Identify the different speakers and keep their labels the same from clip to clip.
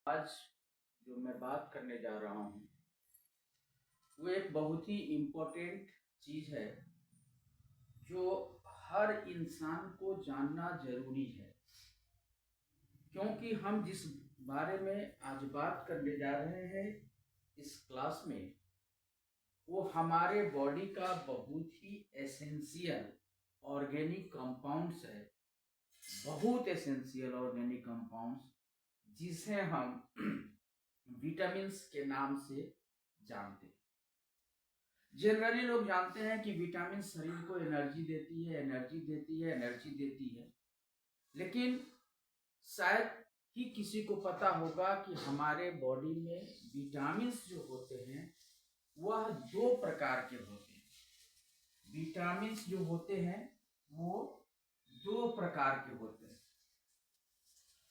Speaker 1: आज जो मैं बात करने जा रहा हूँ वो एक बहुत ही इम्पोर्टेंट चीज़ है जो हर इंसान को जानना जरूरी है, क्योंकि हम जिस बारे में आज बात करने जा रहे हैं इस क्लास में वो हमारे बॉडी का बहुत ही एसेंशियल ऑर्गेनिक कंपाउंड्स है। बहुत एसेंशियल ऑर्गेनिक कंपाउंड्स जिसे हम विटामिन्स के नाम से जानते हैं। जनरली लोग जानते हैं कि विटामिन शरीर को एनर्जी देती है, एनर्जी देती है, एनर्जी देती है, लेकिन शायद ही किसी को पता होगा कि हमारे बॉडी में विटामिन्स जो होते हैं वह दो प्रकार के होते हैं। विटामिन्स जो होते हैं वो दो प्रकार के होते हैं।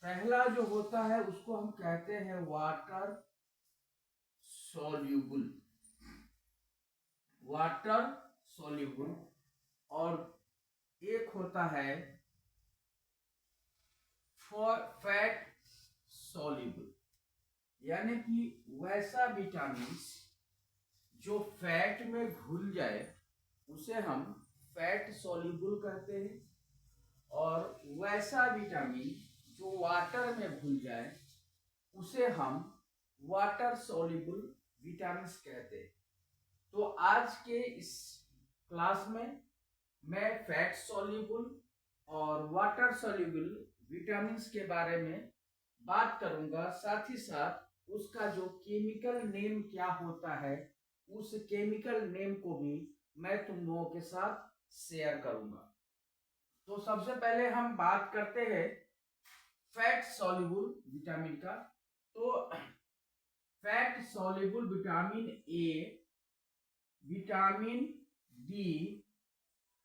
Speaker 1: पहला जो होता है उसको हम कहते हैं वाटर सॉल्यूबल, वाटर सॉल्यूबल, और एक होता है फैट सॉल्यूबल, यानी कि वैसा विटामिन जो फैट में घुल जाए उसे हम फैट सॉल्यूबल कहते हैं, और वैसा विटामिन जो वाटर में घुल जाए उसे हम वाटर सॉल्यूबल विटामिन्स कहते हैं। तो आज के इस क्लास में मैं फैट सॉल्यूबल और वाटर सॉल्यूबल विटामिन्स के बारे में बात करूंगा, साथ ही साथ उसका जो केमिकल नेम क्या होता है उस केमिकल नेम को भी मैं तुम लोगों के साथ शेयर करूंगा। तो सबसे पहले हम बात करते हैं फैट सॉल्यूबल विटामिन का। तो fat soluble vitamin A, vitamin D,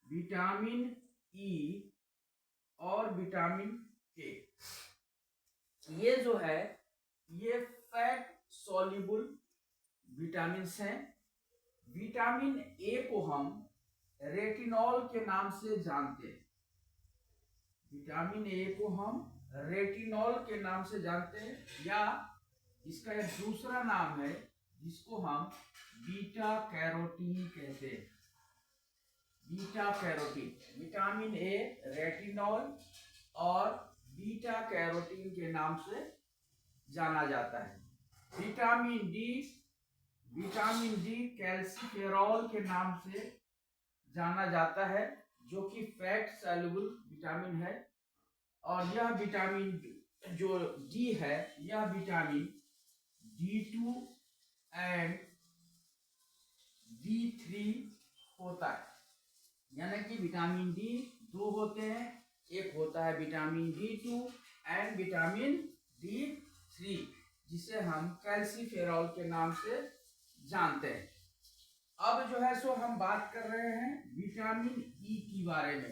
Speaker 1: vitamin ई और विटामिन के, ये जो है ये फैट सॉल्यूबल विटामिन्स हैं। विटामिन ए को हम रेटिनॉल के नाम से जानते हैं। विटामिन ए को हम रेटिनॉल के नाम से जानते हैं, या इसका एक दूसरा नाम है जिसको हम बीटा कैरोटीन कहते हैं। Beta carotene, vitamin A retinol और बीटा कैरोटीन के नाम से जाना जाता है। विटामिन डी कैल्सिफेरॉल के नाम से जाना जाता है, जो कि फैट सॉल्यूबल विटामिन है। और यह विटामिन जो डी है यह विटामिन D2 एंड D3 होता है, यानी कि विटामिन डी दो होते हैं, एक होता है vitamin D2 and vitamin D3, जिसे हम कैल्सिफेरॉल के नाम से जानते हैं। अब जो है सो हम बात कर रहे हैं विटामिन ई के बारे में।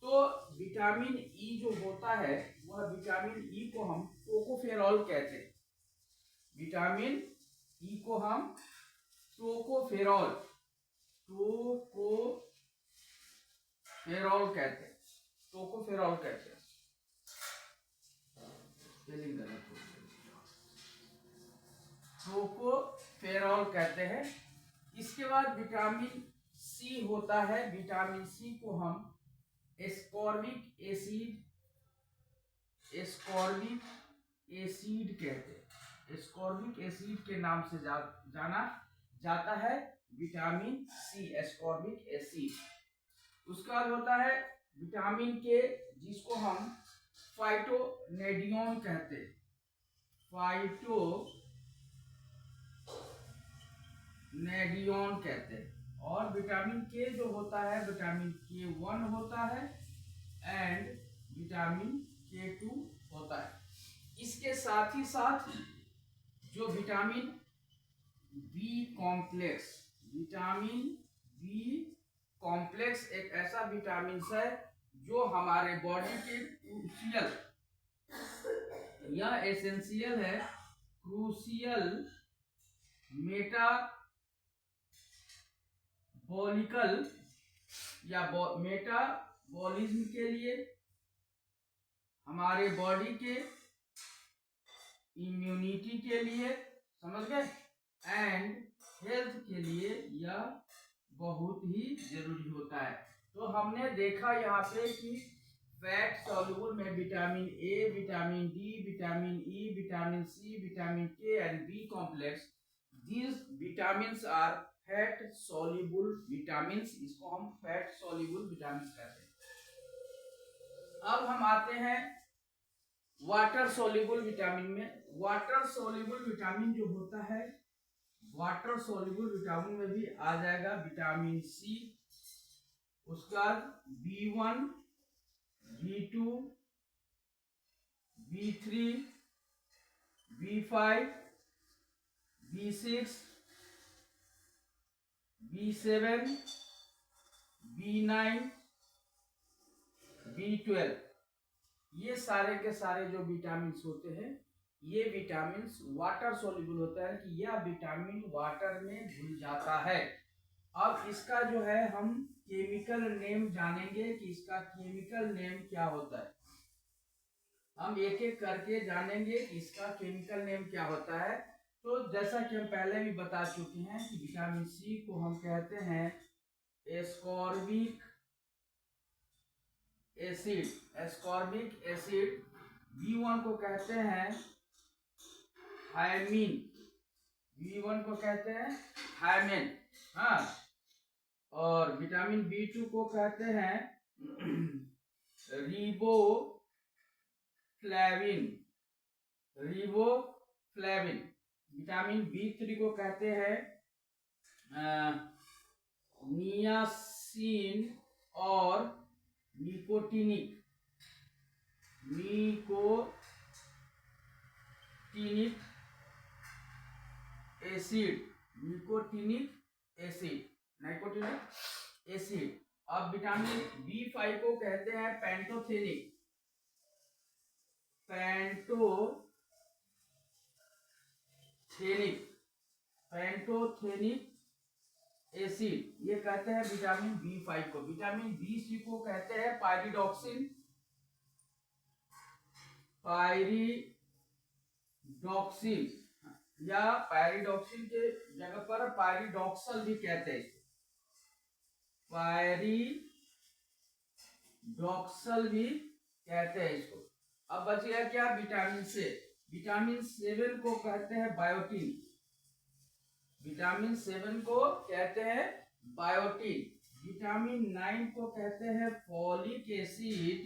Speaker 1: तो विटामिन ई जो होता है वह विटामिन ई को हम टोकोफेरॉल कहते हैं। विटामिन ई को हम टोकोफेरॉल कहते हैं, टोकोफेरॉल कहते हैं। टोकोफेरॉल कहते हैं। इसके बाद विटामिन सी होता है। विटामिन सी को हम एस्कॉर्बिक एसिड कहते हैं। एस्कॉर्बिक एसिड के नाम से जाना जाता है विटामिन सी, एस्कॉर्बिक एसिड। उसके बाद होता है विटामिन के, जिसको हम फाइटोनेडियन कहते हैं। फाइटोनेडियन कहते हैं। और विटामिन के जो होता है विटामिन K1 होता है एंड विटामिन K2 होता है। इसके साथ ही साथ जो vitamin B complex, vitamin B complex एक ऐसा विटामिन है जो हमारे बॉडी के क्रूशियल, यह एसेंशियल है, क्रूशियल मेटाबॉलिकल या मेटाबॉलिज्म के लिए, हमारे बॉडी के इम्यूनिटी के लिए, समझ गए, एंड हेल्थ के लिए यह बहुत ही जरूरी होता है। तो हमने देखा यहाँ पे कि फैट सॉल्युबल में vitamin A, vitamin D, vitamin E, vitamin C, vitamin K and B complex, these vitamins are fat soluble vitamins, इसको हम फैट सॉल्युबल विटामिन्स कहते हैं। अब हम आते हैं वाटर सॉल्युबल विटामिन में। वाटर सॉल्युबल विटामिन जो होता है, वाटर सॉल्युबल विटामिन में भी आ जाएगा विटामिन सी, उसका B1, B2, B3, B5, B6, B7, B9, B12, ये सारे के सारे जो विटामिन होते हैं, ये विटामिन वाटर सॉल्युबल होता है कि यह विटामिन वाटर में घुल जाता है। अब इसका जो है हम केमिकल नेम जानेंगे कि इसका केमिकल नेम क्या होता है। हम एक एक करके जानेंगे कि इसका केमिकल नेम क्या होता है। तो जैसा कि हम पहले भी बता चुके हैं कि विटामिन सी को हम कहते हैं ascorbic acid, ascorbic acid. B1 को कहते हैं थायमिन, B1 को कहते हैं थायमिन, हाँ। और विटामिन B2 को कहते हैं रिबोफ्लेविन, रिबोफ्लेविन। विटामिन B3 को कहते हैं नियासिन और nicotinic, nicotinic acid, nicotinic acid, nicotinic acid. अब विटामिन B5 को कहते हैं पेंटोथेनिक, पेंटोथेनिक, पेंटोथेनिक एसिड, ये कहते हैं विटामिन B5 को। विटामिन B6 को कहते हैं पायरिडॉक्सिन, पायरिडॉक्सिन, या पायरिडॉक्सिन के जगह पर पायरिडॉक्सल भी कहते हैं, पायरिडॉक्सल भी कहते हैं इसको। अब बच गया क्या, विटामिन से। विटामिन 7 को कहते हैं बायोटिन, विटामिन 7 को कहते हैं बायोटिन। विटामिन 9 को कहते हैं फॉलिक एसिड,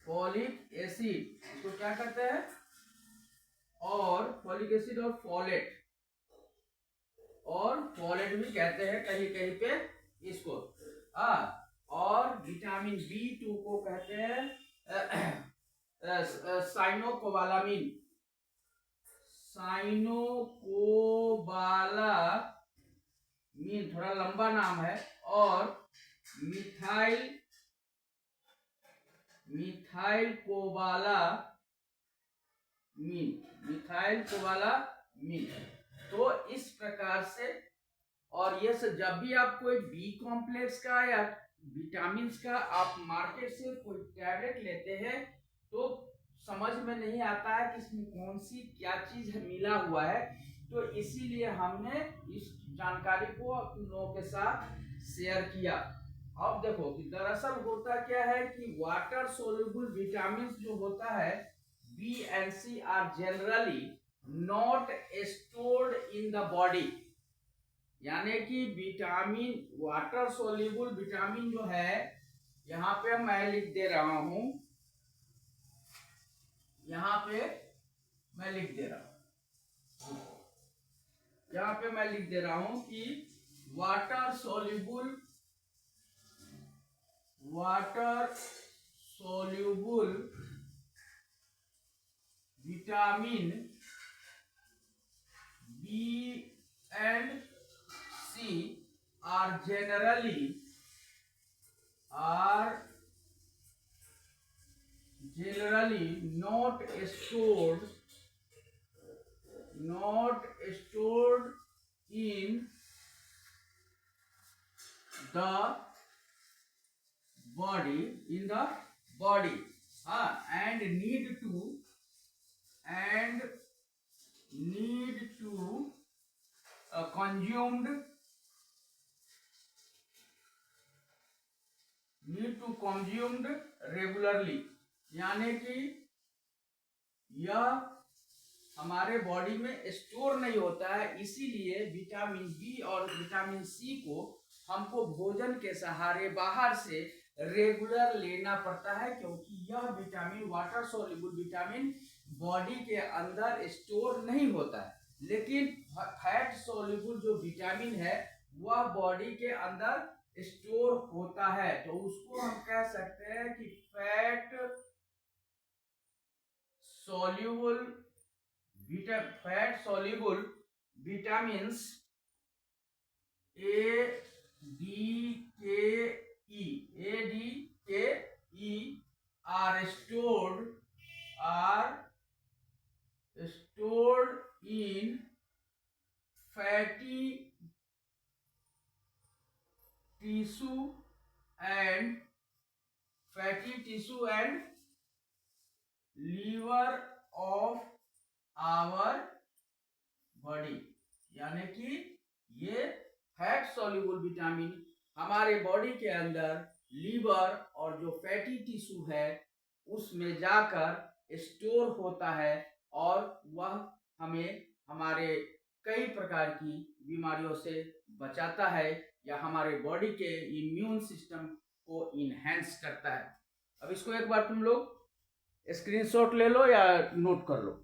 Speaker 1: फॉलिक एसिड, इसको क्या कहते हैं, और फॉलिक एसिड और फोलेट, और फोलेट भी कहते हैं कहीं कहीं पे इसको। और विटामिन B2 को कहते हैं साइनोकोबालामिन, साइनोकोबालामिन, थोड़ा लंबा नाम है। और मिथाइल कोबालामिन, मिथाइल कोबालामिन। तो इस प्रकार से, और ये जब भी आप कोई बी कॉम्प्लेक्स का या विटामिन का आप मार्केट से कोई टैबलेट लेते हैं तो समझ में नहीं आता है कि इसमें कौन सी क्या चीज मिला हुआ है। तो इसीलिए हमने इस जानकारी को आप लोगों के साथ शेयर किया। अब देखो कि दरअसल होता क्या है कि वाटर सोल्यूबल विटामिन जो होता है B and C are generally not stored in the body, यानी कि विटामिन वाटर सोल्यूबल विटामिन जो है, यहाँ पे मैं लिख दे रहा हूं, यहाँ पे मैं लिख दे रहा हूं, यहाँ पे मैं लिख दे रहा हूं कि water soluble vitamin B and C are generally not stored in the body and need to consumed regularly, यानी कि यह हमारे बॉडी में स्टोर नहीं होता है, इसीलिए विटामिन बी और विटामिन सी को हमको भोजन के सहारे बाहर से रेगुलर लेना पड़ता है, क्योंकि यह vitamin water soluble vitamin body के अंदर स्टोर नहीं होता है। लेकिन फैट सोल्यूबल जो विटामिन है वह बॉडी के अंदर स्टोर होता है, तो उसको हम कह सकते हैं कि fat soluble vitamins A, D, K, E are stored in fatty tissue and liver of our body, यानी कि ये फैट सोल्यूबल विटामिन हमारे बॉडी के अंदर लीवर और जो फैटी टिश्यू है उसमें जाकर स्टोर होता है, और वह हमें हमारे कई प्रकार की बीमारियों से बचाता है या हमारे बॉडी के इम्यून सिस्टम को इनहेंस करता है। अब इसको एक बार तुम लोग स्क्रीनशॉट ले लो या नोट कर लो।